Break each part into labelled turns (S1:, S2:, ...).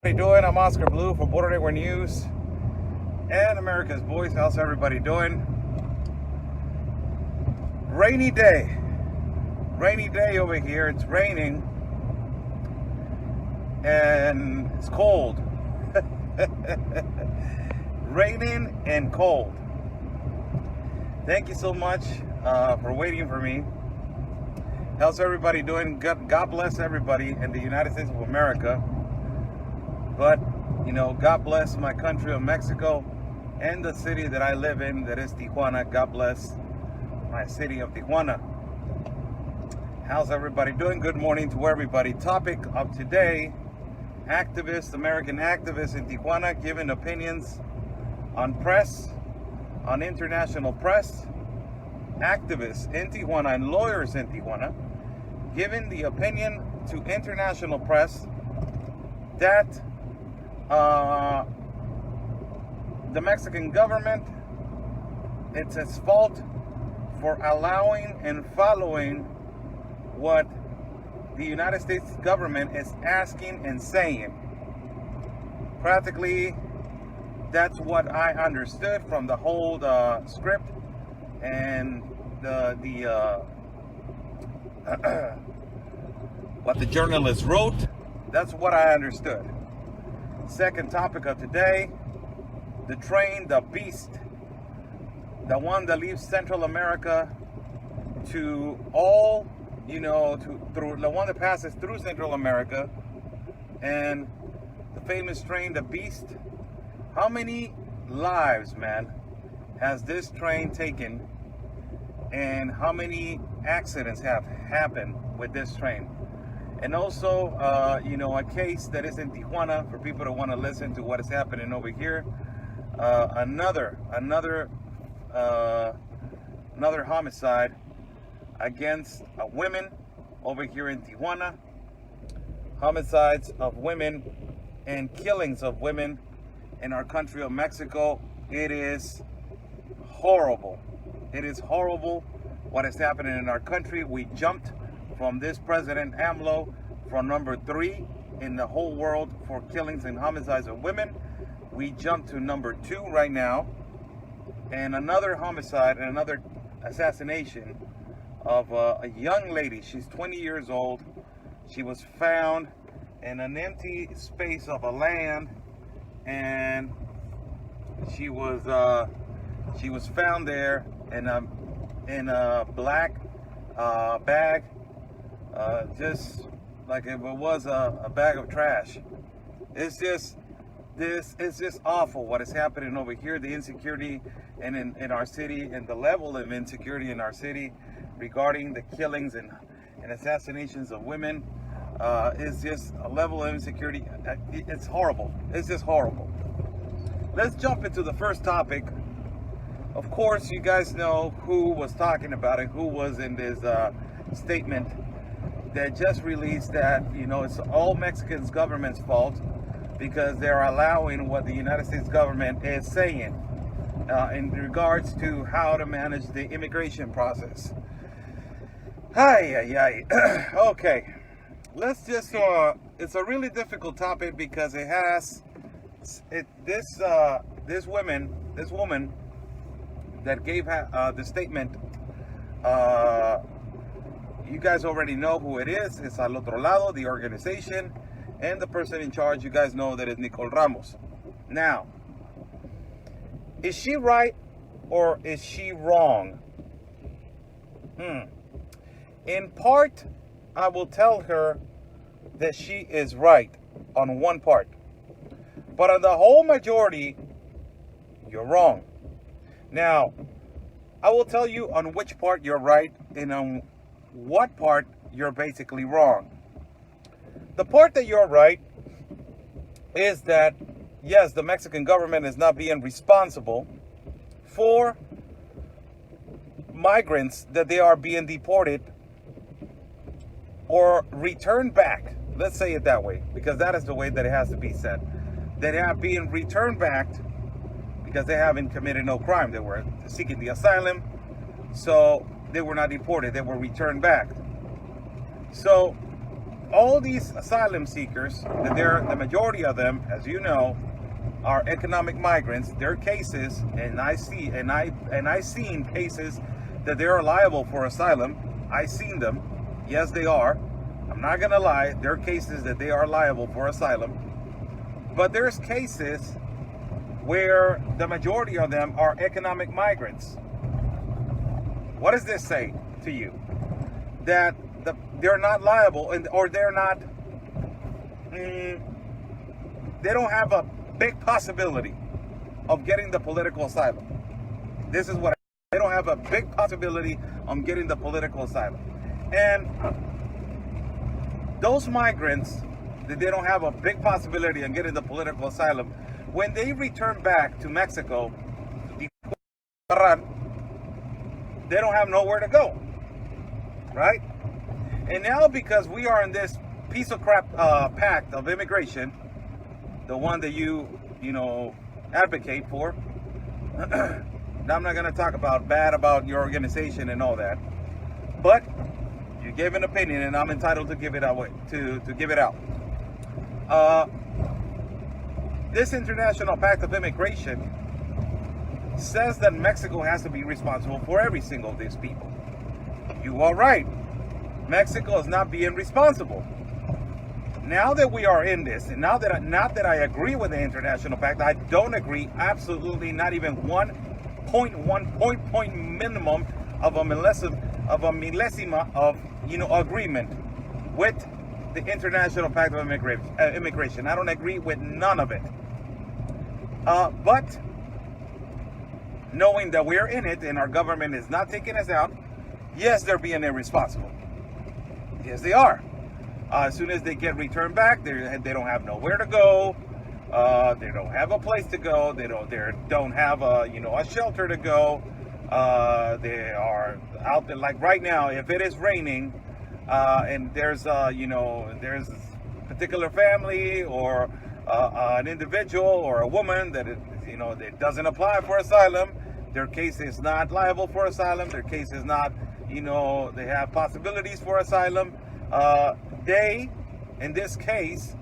S1: How you doing? I'm Oscar Blue for Border Network News and America's Voice. How's everybody doing? Rainy day over here. It's raining and it's cold. Raining and cold. Thank you so much for waiting for me. How's everybody doing? God bless everybody in the United States of America. But, God bless my country of Mexico and the city that I live in, that is Tijuana. God bless my city of Tijuana. How's everybody doing? Good morning to everybody. Topic of today, American activists in Tijuana giving opinions on international press. Activists in Tijuana and lawyers in Tijuana giving the opinion to international press that the Mexican government, it's its fault for allowing and following what the United States government is asking and saying. Practically, that's what I understood from the whole script and what the journalist wrote. That's what I understood. Second topic of today, the train, the beast, the one that leaves Central America to all, through the one that passes through Central America, and the famous train, the beast. How many lives, man, has this train taken, and how many accidents have happened with this train? And also, a case that is in Tijuana for people that want to listen to what is happening over here. Another homicide against women over here in Tijuana. Homicides of women and killings of women in our country of Mexico. It is horrible. It is horrible what is happening in our country. We jumped from this President AMLO from number 3 in the whole world for killings and homicides of women. We jumped to number 2 right now. And another homicide and another assassination of a young lady. She's 20 years old. She was found in an empty space of a land, and she was found there in a black bag, just like if it was a bag of trash. It's just awful what is happening over here. The insecurity in our city, and the level of insecurity in our city regarding the killings and assassinations of women is just a level of insecurity. It's horrible. It's just horrible. Let's jump into the first topic. Of course, you guys know who was talking about it, who was in this statement that just released that, it's all Mexicans' government's fault because they're allowing what the United States government is saying in regards to how to manage the immigration process. Okay, let's just, it's a really difficult topic because it has, this woman that gave the statement, you guys already know who it is. It's Al Otro Lado, the organization, and the person in charge, you guys know that is Nicole Ramos. Now, is she right or is she wrong? In part, I will tell her that she is right on one part. But on the whole majority, you're wrong. Now, I will tell you on which part you're right and on what part you're basically wrong. The part that you're right is that, yes, the Mexican government is not being responsible for migrants that they are being deported or returned back. Let's say it that way, because that is the way that it has to be said. They have been returned back because they haven't committed no crime. They were seeking the asylum, so they were not deported. They were returned back. So all these asylum seekers, that the majority of them, as you know, are economic migrants. Their cases, and I seen cases that they are liable for asylum. I seen them. Yes, they are. I'm not gonna lie. There are cases that they are liable for asylum, but there's cases where the majority of them are economic migrants. What does this say to you? That they're not liable, or they're not. They don't have a big possibility of getting the political asylum. This is what they don't have a big possibility of getting the political asylum. And those migrants that they don't have a big possibility of getting the political asylum, when they return back to Mexico, they don't have nowhere to go, right? And now, because we are in this piece of crap pact of immigration, the one that you advocate for. Now, I'm not going to talk bad about your organization and all that, but you gave an opinion, and I'm entitled to give it away, to give it out. This International Pact of Immigration says that Mexico has to be responsible for every single of these people. You are right. Mexico is not being responsible. Now that we are in this, and not that I agree with the International Pact, I don't agree, absolutely not even 1.1 point minimum of a millesima of agreement with the International Pact of Immigration. I don't agree with none of it. But knowing that we're in it and our government is not taking us out, yes, they're being irresponsible. Yes, they are. As soon as they get returned back, they don't have nowhere to go. They don't have a place to go. They don't have a shelter to go. They are out there, like right now. If it is raining, and there's there's a particular family or an individual or a woman that that doesn't apply for asylum, their case is not liable for asylum. Their case is not they have possibilities for asylum. They, in this case,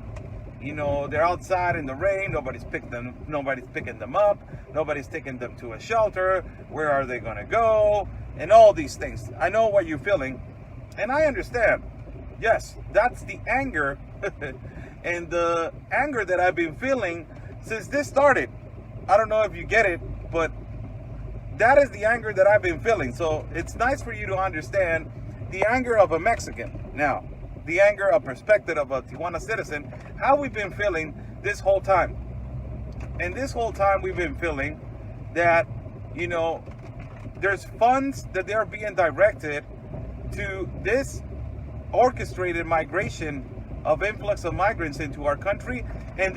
S1: they're outside in the rain. Nobody's picking them up. Nobody's taking them to a shelter. Where are they going to go? And all these things. I know what you're feeling, and I understand. Yes, that's the anger, and the anger that I've been feeling since this started. I don't know if you get it, but that is the anger that I've been feeling. So it's nice for you to understand the anger of a Mexican. Now, the anger, a perspective of a Tijuana citizen, how we've been feeling this whole time. And this whole time we've been feeling that, there's funds that they're being directed to this orchestrated migration of influx of migrants into our country, and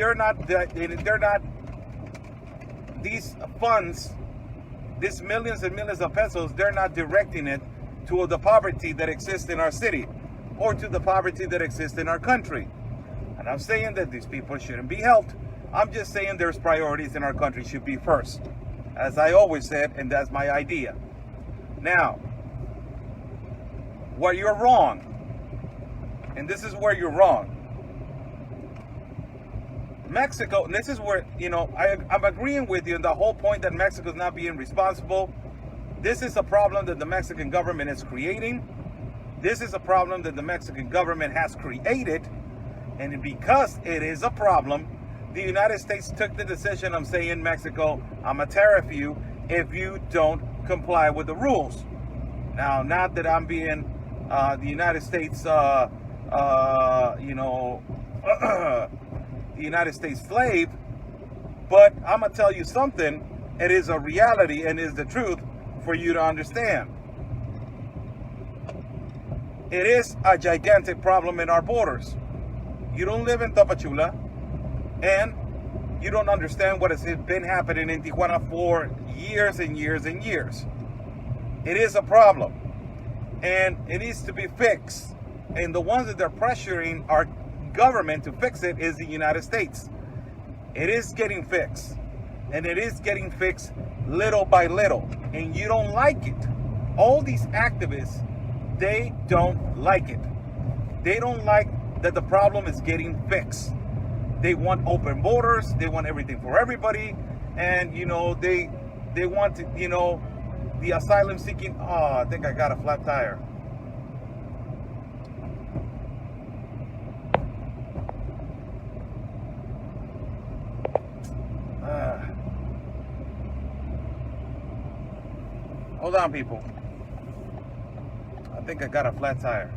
S1: these funds, these millions and millions of pesos, they're not directing it to the poverty that exists in our city or to the poverty that exists in our country. And I'm saying that these people shouldn't be helped. I'm just saying there's priorities in our country should be first, as I always said, and that's my idea. Now, where you're wrong, and this is where you're wrong, Mexico, and this is where, I'm agreeing with you on the whole point that Mexico is not being responsible. This is a problem that the Mexican government is creating. This is a problem that the Mexican government has created. And because it is a problem, the United States took the decision of saying, Mexico, I'm going to tariff you if you don't comply with the rules. Now, not that I'm being the United States, the United States slave, but I'm going to tell you something. It is a reality and is the truth for you to understand. It is a gigantic problem in our borders. You don't live in Tapachula, and you don't understand what has been happening in Tijuana for years and years and years. It is a problem, and it needs to be fixed. And the ones that they're pressuring our government to fix it is the United States. It is getting fixed, and it is getting fixed little by little, and you don't like it. All these activists, they don't like it. They don't like that the problem is getting fixed. They want open borders. They want everything for everybody. And, you know, they want to, you know, the asylum seeking. Oh, I think I got a flat tire. Hold on, people. I think I got a flat tire.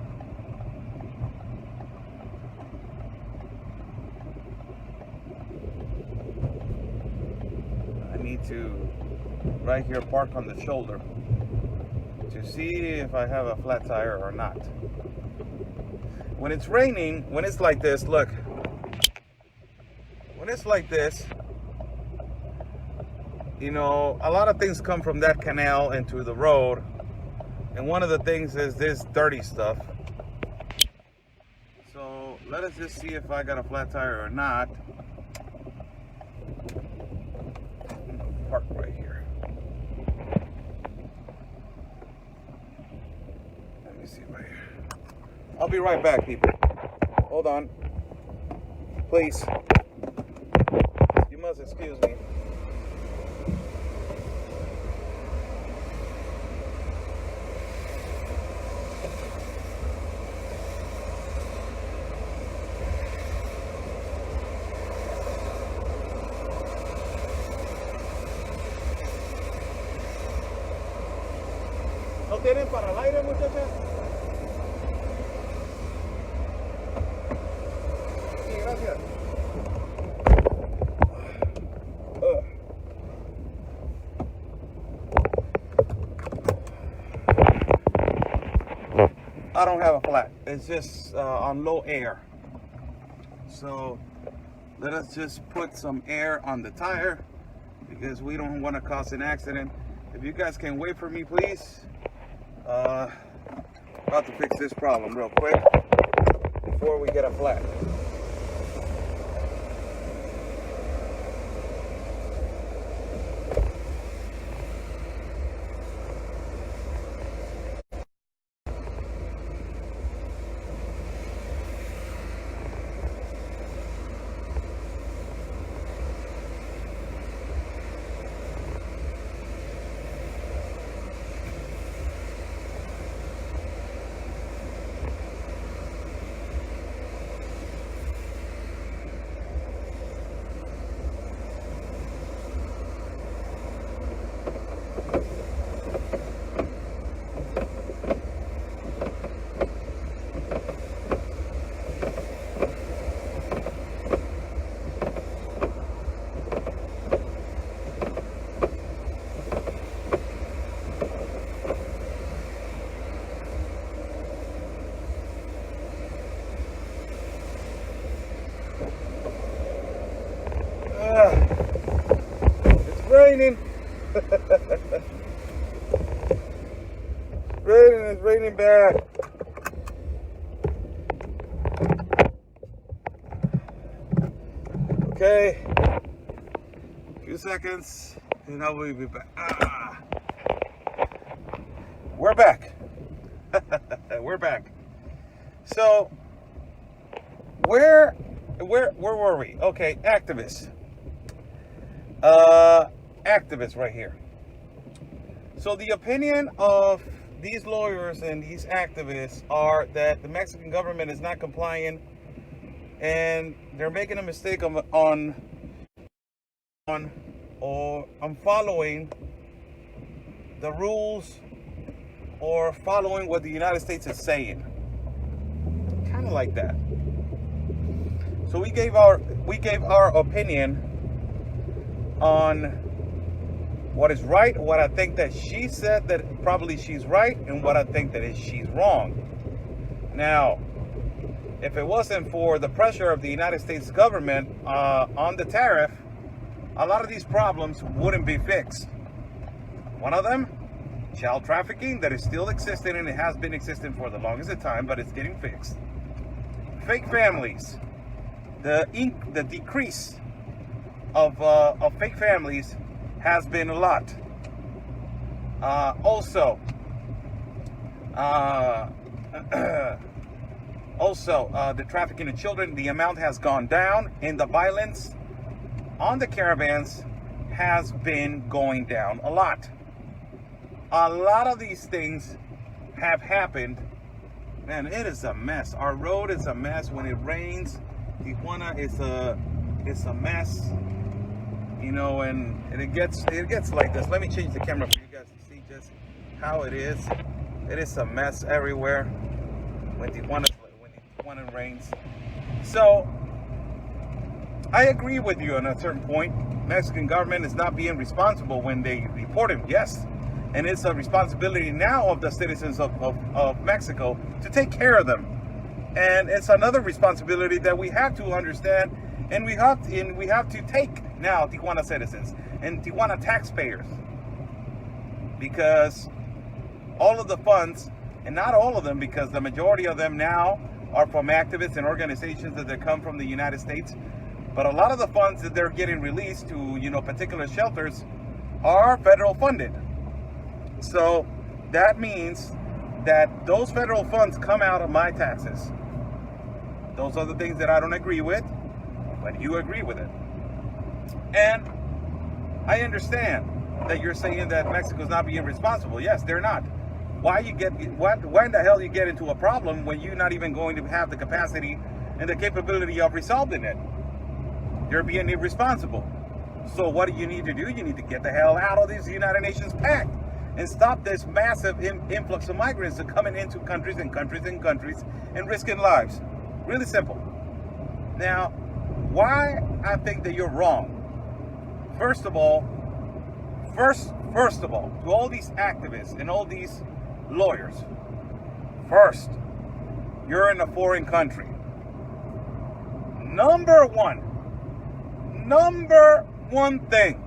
S1: I need to right here park on the shoulder to see if I have a flat tire or not. When it's raining, when it's like this, look. When it's like this, you know, a lot of things come from that canal into the road. And one of the things is this dirty stuff. So let us just see if I got a flat tire or not. Park right here. Let me see right here. I'll be right back, people. Hold on. Please. You must excuse me. ¿No tienen para el aire, muchachas? Sí, gracias. I don't have a flat. It's just on low air. So let us just put some air on the tire because we don't want to cause an accident. If you guys can wait for me, please. About to fix this problem real quick before we get a flat. It's raining. It's raining bad. Okay, a few seconds and I will be back. We're back. We're back. So where were we? Okay, activists. Activists right here. So the opinion of these lawyers and these activists are that the Mexican government is not complying and they're making a mistake on following the rules or following what the United States is saying. Kind of like that. So we gave our opinion on what is right, what I think that she said that probably she's right, and what I think that she's wrong. Now, if it wasn't for the pressure of the United States government on the tariff, a lot of these problems wouldn't be fixed. One of them, child trafficking, that is still existing, and it has been existing for the longest of time, but it's getting fixed. Fake families, the decrease of fake families has been a lot. Also, Also, the trafficking of children, the amount has gone down, and the violence on the caravans has been going down a lot. A lot of these things have happened. Man, it is a mess. Our road is a mess. When it rains, Tijuana is a mess. You know, and it gets like this. Let me change the camera for you guys to see just how it is. It is a mess everywhere when Tijuana rains. So I agree with you on a certain point. Mexican government is not being responsible when they report him. Yes. And it's a responsibility now of the citizens of Mexico to take care of them. And it's another responsibility that we have to understand, and we have to take now, Tijuana citizens and Tijuana taxpayers. Because all of the funds, and not all of them, because the majority of them now are from activists and organizations that come from the United States, but a lot of the funds that they're getting released to, you know, particular shelters are federal funded. So that means that those federal funds come out of my taxes. Those are the things that I don't agree with, but you agree with it. And I understand that you're saying that Mexico's not being responsible. Yes, they're not. Why in the hell you get into a problem when you're not even going to have the capacity and the capability of resolving it? You're being irresponsible. So what do? You need to get the hell out of this United Nations pact and stop this massive influx of migrants that are coming into countries and countries and countries and risking lives. Really simple. Now, why I think that you're wrong. First of all, to all these activists and all these lawyers, first, you're in a foreign country. Number one thing,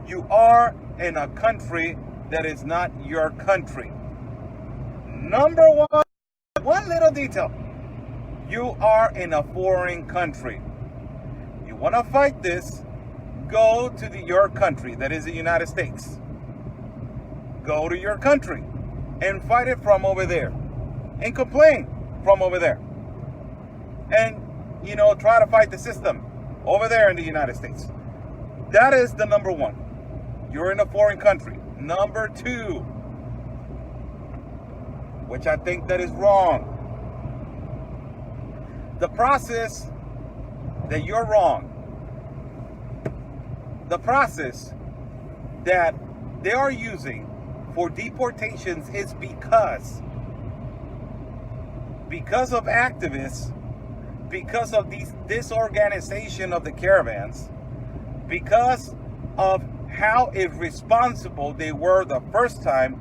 S1: you are in a country that is not your country. Number one little detail, you are in a foreign country. You want to fight this, go to your country, that is the United States. Go to your country and fight it from over there and complain from over there. And, you know, try to fight the system over there in the United States. That is the number one. You're in a foreign country. Number two, which I think that is wrong. The process that you're wrong. The process that they are using for deportations is because of activists, because of disorganization of the caravans, because of how irresponsible they were the first time,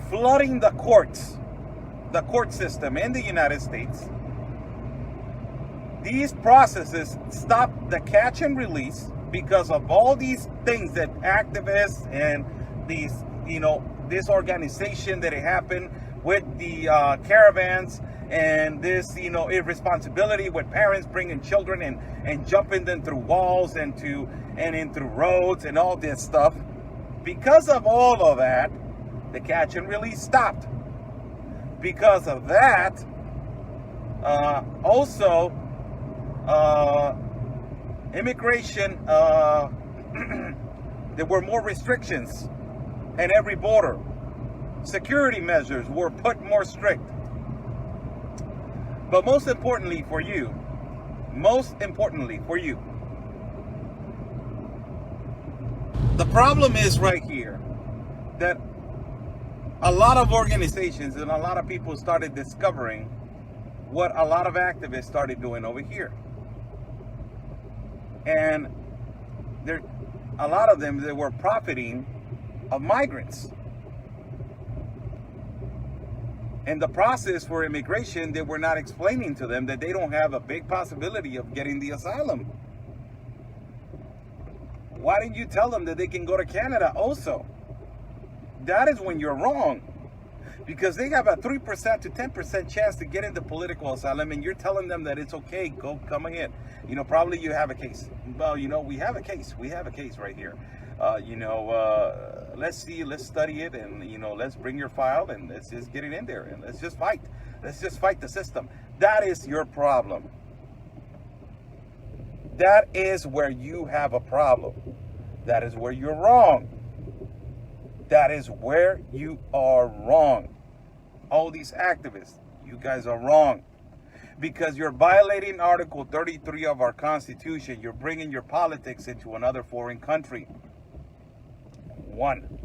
S1: flooding the court system in the United States. These processes stop the catch and release because of all these things that activists and these, you know, this organization that it happened with the caravans and this, you know, irresponsibility with parents bringing children and jumping them through walls and in through roads and all this stuff. Because of all of that, the catch and release stopped. Because of that, also, immigration, there were more restrictions at every border. Security measures were put more strict. But most importantly for you, the problem is right here that a lot of organizations and a lot of people started discovering what a lot of activists started doing over here. And a lot of them, they were profiting of migrants. And the process for immigration, they were not explaining to them that they don't have a big possibility of getting the asylum. Why didn't you tell them that they can go to Canada also? That is when you're wrong. Because they have a 3% to 10% chance to get into political asylum, and you're telling them that it's okay, come ahead. You know, probably you have a case. Well, you know, we have a case right here. let's see, let's study it, and let's bring your file, and let's just get it in there, and let's just fight. Let's just fight the system. That is your problem. That is where you have a problem. That is where you're wrong. That is where you are wrong. All these activists, you guys are wrong. Because you're violating Article 33 of our Constitution. You're bringing your politics into another foreign country. 1.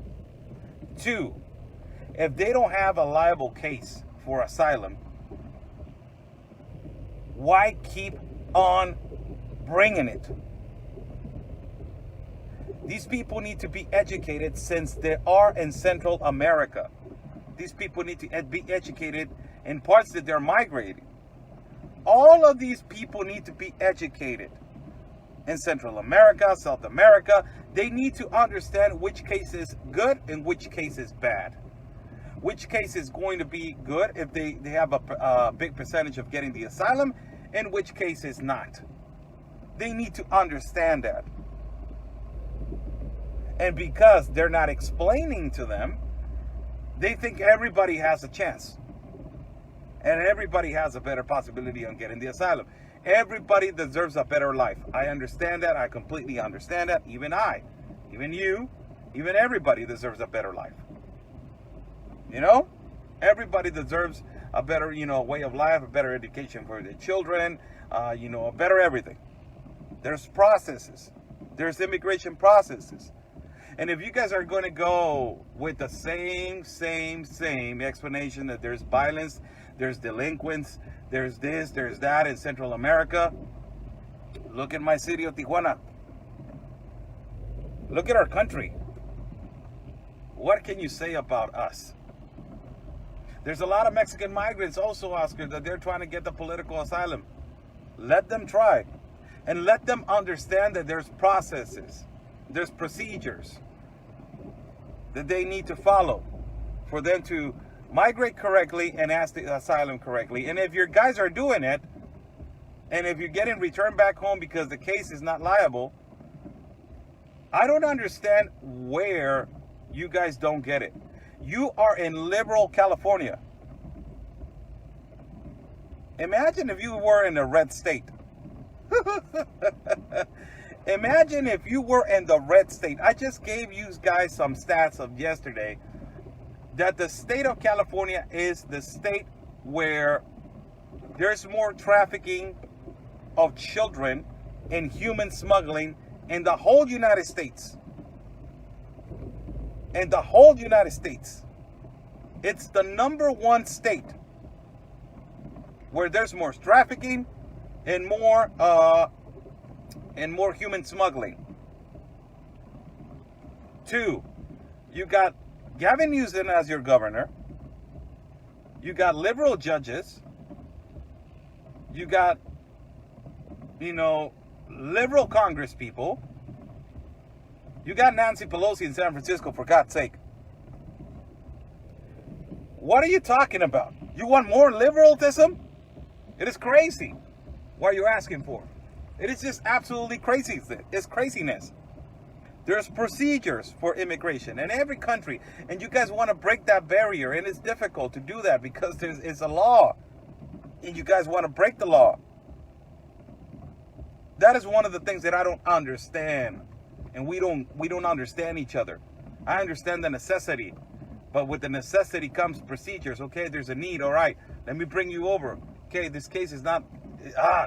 S1: 2, if they don't have a liable case for asylum, why keep on bringing it? These people need to be educated since they are in Central America. These people need to be educated in parts that they're migrating. All of these people need to be educated in Central America, South America. They need to understand which case is good and which case is bad. Which case is going to be good if they have a big percentage of getting the asylum, and which case is not. They need to understand that. And because they're not explaining to them, they think everybody has a chance. And everybody has a better possibility on getting the asylum. Everybody deserves a better life. I understand that. I completely understand that. Even I, even you, even everybody deserves a better life. Everybody deserves a better, way of life, a better education for their children, a better everything. There's processes. There's immigration processes. And if you guys are going to go with the same explanation that there's violence, there's delinquents, there's this, there's that in Central America, look at my city of Tijuana. Look at our country. What can you say about us? There's a lot of Mexican migrants also, Oscar, that they're trying to get the political asylum. Let them try. And let them understand that there's processes, there's procedures that they need to follow for them to migrate correctly and ask the asylum correctly. And if your guys are doing it, and if you're getting returned back home because the case is not liable, I don't understand where you guys don't get it. You are in liberal California. Imagine if you were in a red state. Imagine if you were in the red state. I just gave you guys some stats of yesterday that the state of California is the state where there's more trafficking of children and human smuggling in the whole United States. In the whole United States. It's the #1 state where there's more trafficking and more human smuggling. 2, you got Gavin Newsom as your governor. You got liberal judges. You got, liberal Congress people. You got Nancy Pelosi in San Francisco, for God's sake. What are you talking about? You want more liberalism? It is crazy what you're asking for. It is just absolutely crazy. It's craziness. There's procedures for immigration in every country, and you guys want to break that barrier, and it's difficult to do that because it's a law, and you guys want to break the law. That is one of the things that I don't understand, and we don't understand each other. I understand the necessity, but with the necessity comes procedures. Okay, there's a need. All right, let me bring you over. Okay, this case is not.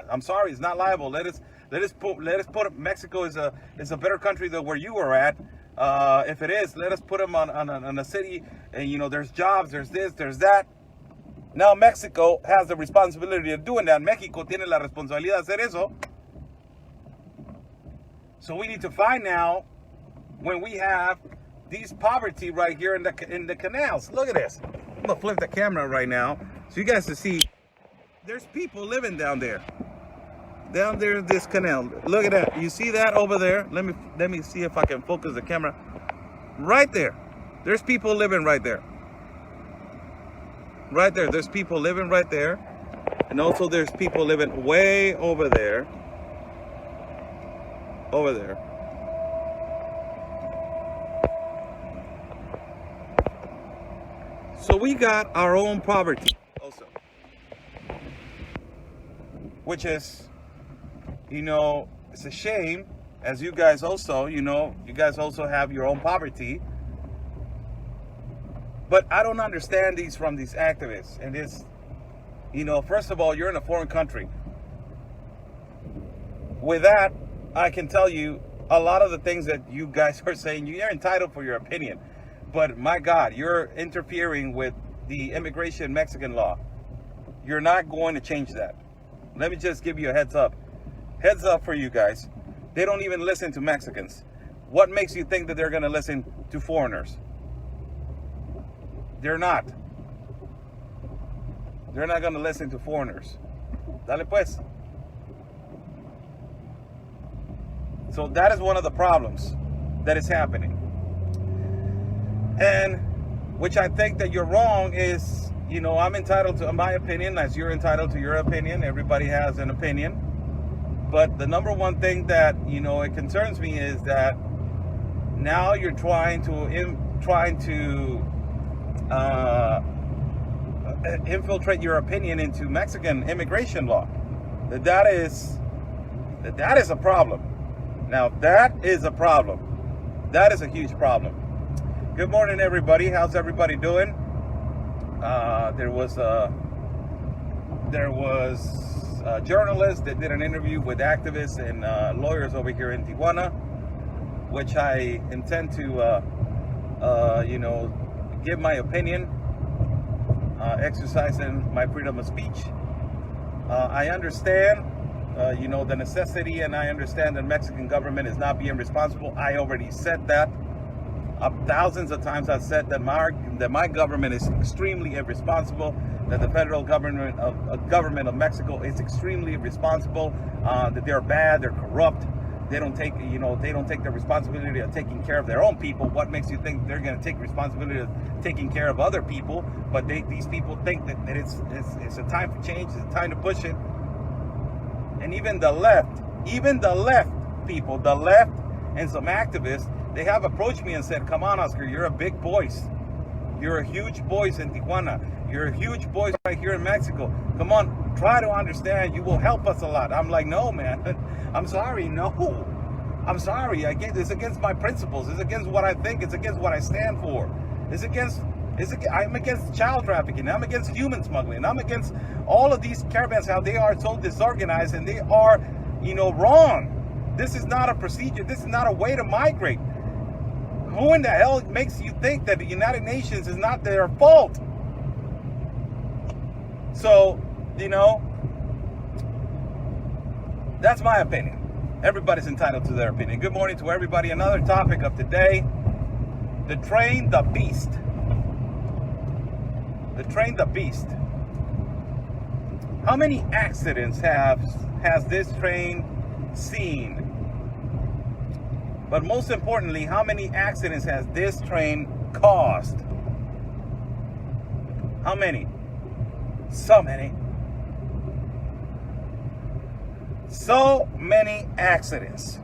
S1: I'm sorry, it's not liable. Let us put Mexico is a better country than where you were at. If it is, let us put them on a city, and there's jobs, there's this, there's that. Now Mexico has the responsibility of doing that. México tiene la responsabilidad de hacer eso. So we need to find now when we have these poverty right here in the canals. Look at this. I'm gonna flip the camera right now so you guys can see. There's people living down there. Down there in this canal. Look at that. You see that over there? Let me see if I can focus the camera. Right there. There's people living right there. Right there. There's people living right there. And also there's people living way over there. Over there. So we got our own poverty also, which is, it's a shame, as you guys also, you guys also have your own poverty. But I don't understand these from these activists. And it's, first of all, you're in a foreign country. With that, I can tell you a lot of the things that you guys are saying, you're entitled for your opinion. But my God, you're interfering with the immigration Mexican law. You're not going to change that. Let me just give you a heads up. Heads up for you guys. They don't even listen to Mexicans. What makes you think that they're going to listen to foreigners? They're not. They're not going to listen to foreigners. Dale pues. So that is one of the problems that is happening. And which I think that you're wrong is, I'm entitled to my opinion as you're entitled to your opinion. Everybody has an opinion. But the number one thing that, it concerns me is that now you're trying to infiltrate your opinion into Mexican immigration law. That is a problem. Now that is a problem. That is a huge problem. Good morning, everybody. How's everybody doing? There was a journalist that did an interview with activists and lawyers over here in Tijuana, which I intend to, give my opinion, exercising my freedom of speech. I understand, the necessity, and I understand that Mexican government is not being responsible. I already said that. Thousands of times I've said that my government is extremely irresponsible, that the federal government of Mexico is extremely irresponsible, that they're bad, they're corrupt. They don't take the responsibility of taking care of their own people. What makes you think they're going to take responsibility of taking care of other people? But these people think that it's a time for change, it's a time to push it. And even the left people, the left and some activists, they have approached me and said, come on, Oscar, you're a big voice. You're a huge voice in Tijuana. You're a huge voice right here in Mexico. Come on, try to understand. You will help us a lot. I'm like, no, man. I'm sorry, no. I'm sorry. It's against my principles. It's against what I think. It's against what I stand for. I'm against child trafficking. I'm against human smuggling. I'm against all of these caravans, how they are so disorganized and they are, wrong. This is not a procedure. This is not a way to migrate. Who in the hell makes you think that the United Nations is not their fault? So, that's my opinion. Everybody's entitled to their opinion. Good morning to everybody. Another topic of today, the train, the beast. The train, the beast. How many accidents has this train seen? But most importantly, how many accidents has this train caused? How many? So many. So many accidents.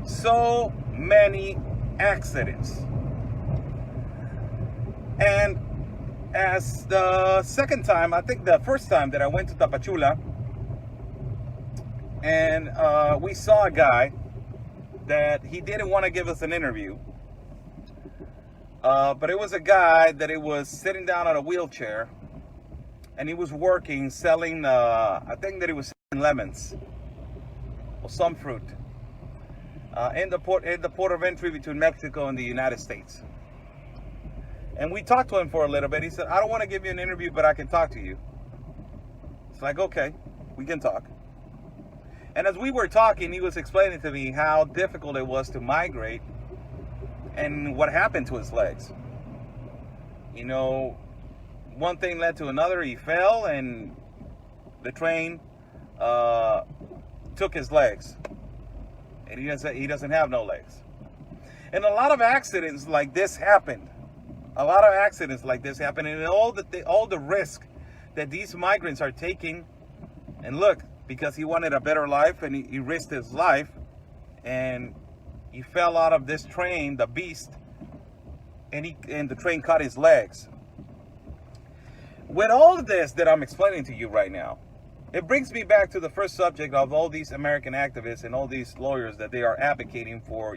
S1: So many accidents. And as the second time, I think the first time that I went to Tapachula, and we saw a guy that he didn't want to give us an interview. But it was a guy that it was sitting down on a wheelchair, and he was working, selling, I think that he was selling lemons or some fruit in the port of entry between Mexico and the United States. And we talked to him for a little bit. He said, I don't want to give you an interview, but I can talk to you. It's like, okay, we can talk. And as we were talking, he was explaining to me how difficult it was to migrate and what happened to his legs. One thing led to another. He fell and the train took his legs. And he doesn't have no legs. And a lot of accidents like this happened. And all the risk that these migrants are taking. And look, because he wanted a better life and he risked his life and he fell out of this train, the beast, and the train cut his legs. With all of this that I'm explaining to you right now, it brings me back to the first subject of all these American activists and all these lawyers that they are advocating for,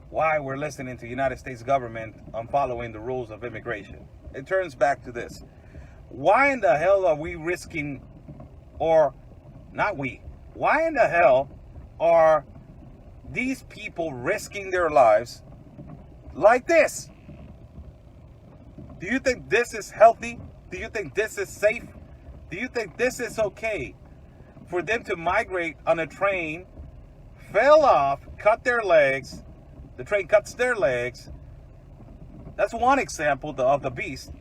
S1: why we're listening to the United States government on following the rules of immigration. It turns back to this. Why in the hell are we risking, or not we, why in the hell are these people risking their lives like this? Do you think this is healthy? Do you think this is safe? Do you think this is okay for them to migrate on a train, fell off, cut their legs, the train cuts their legs? That's one example of the beast.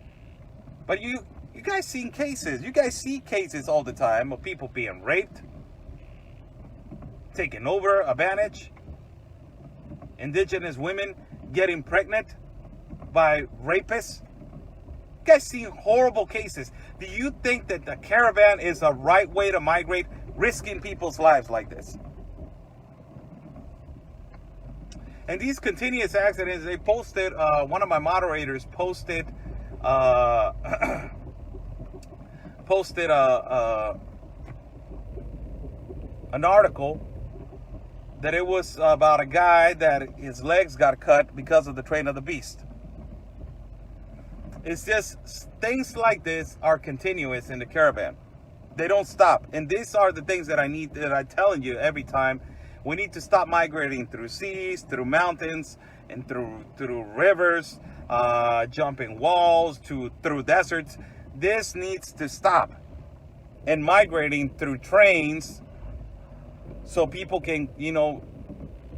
S1: But you guys see cases all the time of people being raped, taken over advantage, indigenous women getting pregnant by rapists. You guys see horrible cases. Do you think that the caravan is the right way to migrate, risking people's lives like this? And these continuous accidents, they posted, one of my moderators posted an article that it was about a guy that his legs got cut because of the train of the beast. It's just things like this are continuous in the caravan. They don't stop. And these are the things that I'm telling you every time. We need to stop migrating through seas, through mountains, and through rivers, jumping walls, through deserts. This needs to stop. And migrating through trains, so people can,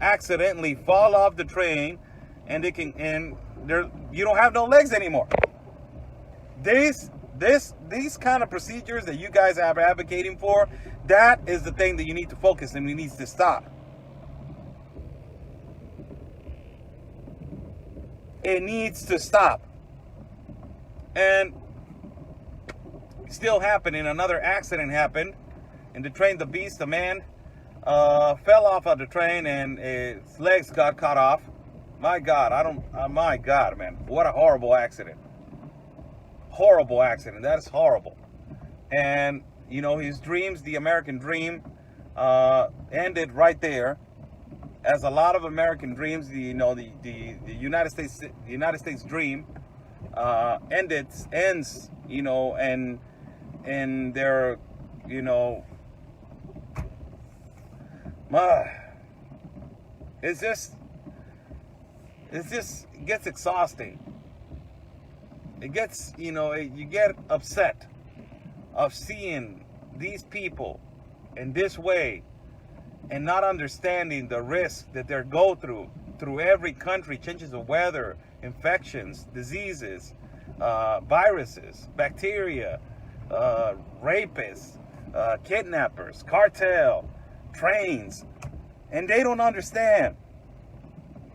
S1: accidentally fall off the train, and you don't have no legs anymore. These kind of procedures that you guys are advocating for, that is the thing that you need to focus and it needs to stop. It needs to stop. And still happening. Another accident happened in the train, the beast. A man fell off of the train and his legs got cut off. My God, my God, man, what a horrible accident. Horrible accident. That is horrible. And his dreams, the American dream, ended right there. As a lot of American dreams, the United States dream ends, and they're, it gets exhausting. It gets, you get upset of seeing these people in this way and not understanding the risk that they go through every country, changes of weather, infections, diseases, viruses, bacteria, rapists, kidnappers, cartel, trains, and they don't understand.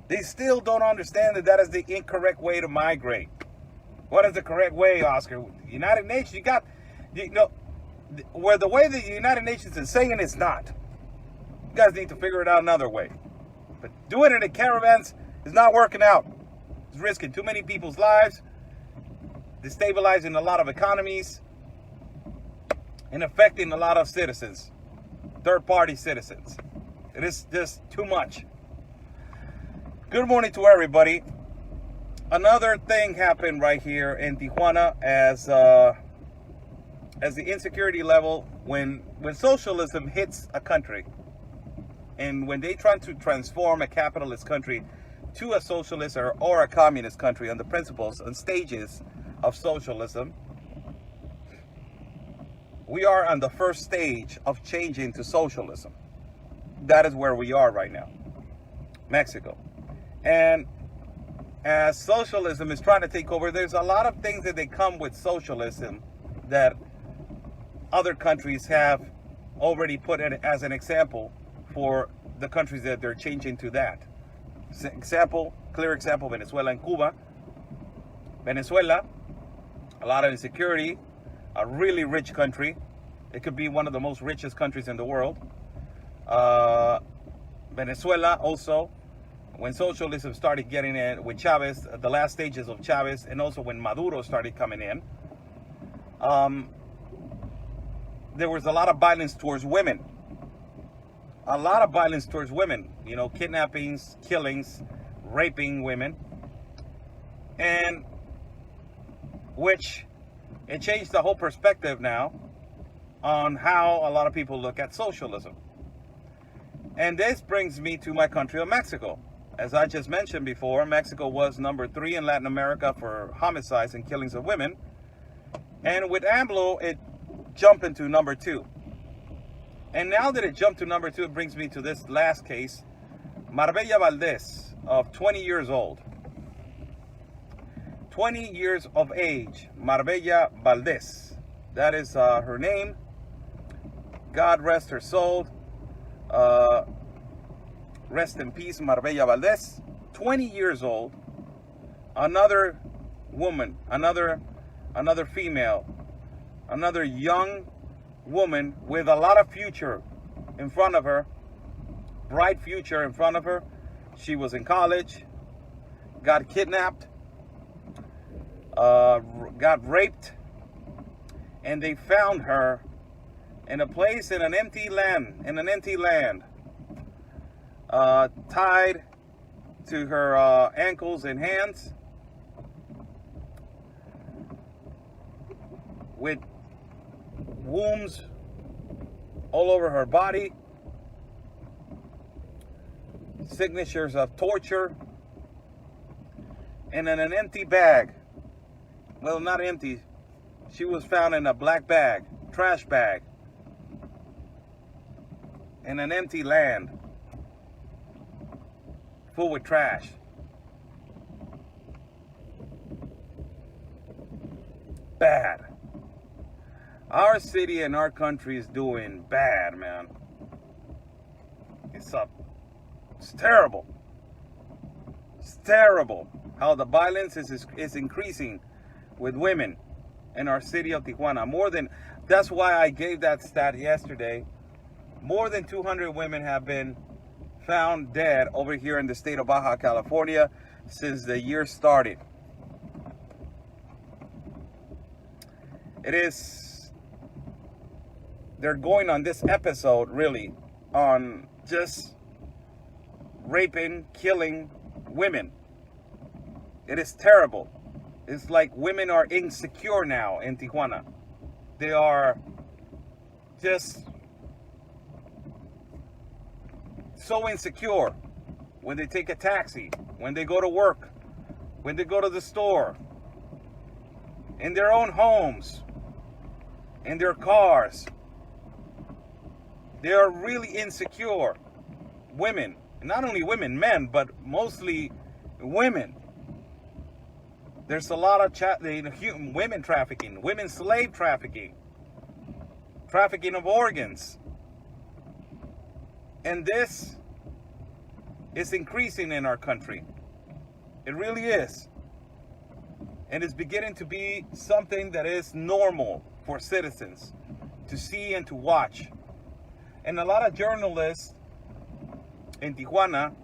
S1: They still don't understand that is the incorrect way to migrate. What is the correct way, Oscar? United Nations, where the way the United Nations is saying it's not. You guys need to figure it out another way. But doing it in caravans is not working out. It's risking too many people's lives, destabilizing a lot of economies, and affecting a lot of citizens, third-party citizens. It is just too much. Good morning to everybody. Another thing happened right here in Tijuana as the insecurity level when socialism hits a country, and when they try to transform a capitalist country to a socialist or a communist country on the principles and stages of socialism, we are on the first stage of changing to socialism. That is where we are right now, Mexico. And as socialism is trying to take over, there's a lot of things that they come with socialism that other countries have already put in as an example for the countries that they're changing to that. Clear example, Venezuela and Cuba. Venezuela, a lot of insecurity, a really rich country. It could be one of the most richest countries in the world. Venezuela also, when socialism started getting in with Chavez, the last stages of Chavez, and also when Maduro started coming in, there was a lot of violence towards women. A lot of violence towards women. You know, kidnappings, killings, raping women. And which it changed the whole perspective now on how a lot of people look at socialism. And this brings me to my country of Mexico. As I just mentioned before, Mexico was number 3 in Latin America for homicides and killings of women. And with AMLO, it jumped into number 2. And now that it jumped to number 2, it brings me to this last case. Marbella Valdez, of 20 years old. 20 years of age, Marbella Valdez. That is her name. God rest her soul. Rest in peace, Marbella Valdez. 20 years old. Another woman, another female, another young woman with a lot of future in front of her, bright future in front of her. She was in college, got kidnapped, got raped, and they found her in a place in an empty land, tied to her ankles and hands with wounds all over her body, signatures of torture, and in an empty bag. Well, not empty. She was found in a black bag, trash bag, in an empty land full with trash. Bad. Our city and our country is doing bad, man. It's terrible. It's terrible how the violence is increasing with women in our city of Tijuana. That's why I gave that stat yesterday. More than 200 women have been found dead over here in the state of Baja California since the year started. They're going on this episode really on just raping, killing women. It is terrible. It's like women are insecure now in Tijuana. They are just so insecure when they take a taxi, when they go to work, when they go to the store, in their own homes, in their cars. They are really insecure. Women, not only women, men, but mostly women. There's a lot of women trafficking, women slave trafficking, trafficking of organs. And this is increasing in our country. It really is. And it's beginning to be something that is normal for citizens to see and to watch. And a lot of journalists in Tijuana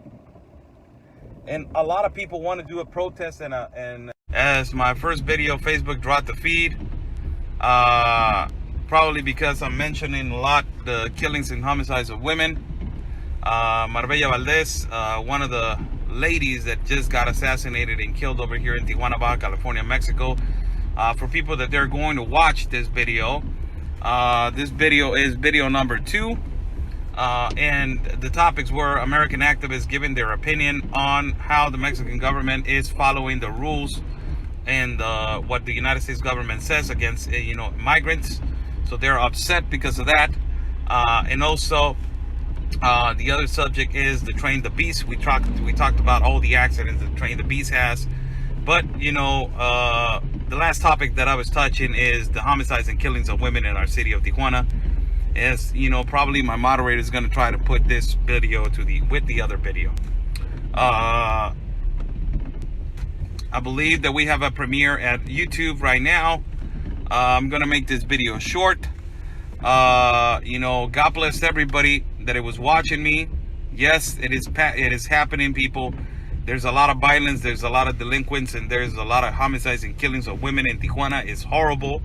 S1: and a lot of people want to do a protest and as my first video, Facebook dropped the feed. Probably because I'm mentioning a lot the killings and homicides of women. Marbella Valdez, one of the ladies that just got assassinated and killed over here in Tijuana, Baja California, Mexico. For people that they're going to watch this video is video number 2. And the topics were American activists giving their opinion on how the Mexican government is following the rules and what the United States government says against migrants. So they're upset because of that. And also the other subject is the Train the Beast. We talked about all the accidents that Train the Beast has. But the last topic that I was touching is the homicides and killings of women in our city of Tijuana. As probably my moderator is going to try to put this video with the other video. I believe that we have a premiere at YouTube right now. I'm going to make this video short. God bless everybody that was watching me. Yes, it is happening, people. There's a lot of violence, there's a lot of delinquents, and there's a lot of homicides and killings of women in Tijuana. It's horrible.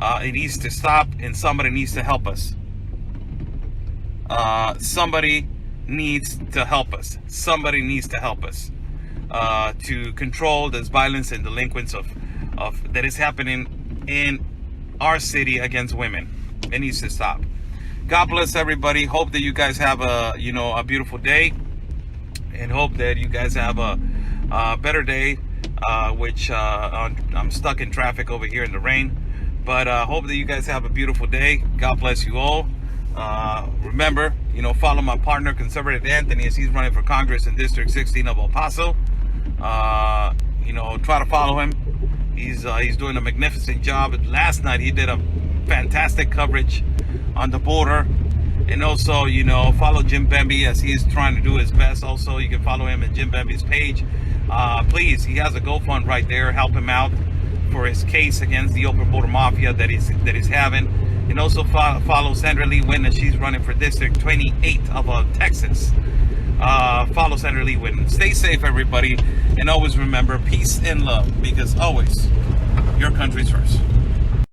S1: It needs to stop, and somebody needs to help us. Somebody needs to help us. Somebody needs to help us to control this violence and delinquents of that is happening in our city against women. It needs to stop. God bless everybody. Hope that you guys have a beautiful day, and hope that you guys have a better day. I'm stuck in traffic over here in the rain, but hope that you guys have a beautiful day. God bless you all. Remember, follow my partner, Conservative Anthony, as he's running for Congress in District 16 of El Paso. Try to follow him. He's doing a magnificent job. Last night he did a fantastic coverage on the border. And also, follow Jim Bembe as he is trying to do his best. Also, you can follow him at Jim Bembe's page. Please, he has a GoFund right there. Help him out for his case against the open border mafia that he's having. And also follow Sandra Lee Wynn as she's running for District 28 of Texas. Follow Sandra Lee Wynn. Stay safe, everybody. And always remember, peace and love, because always your country's first.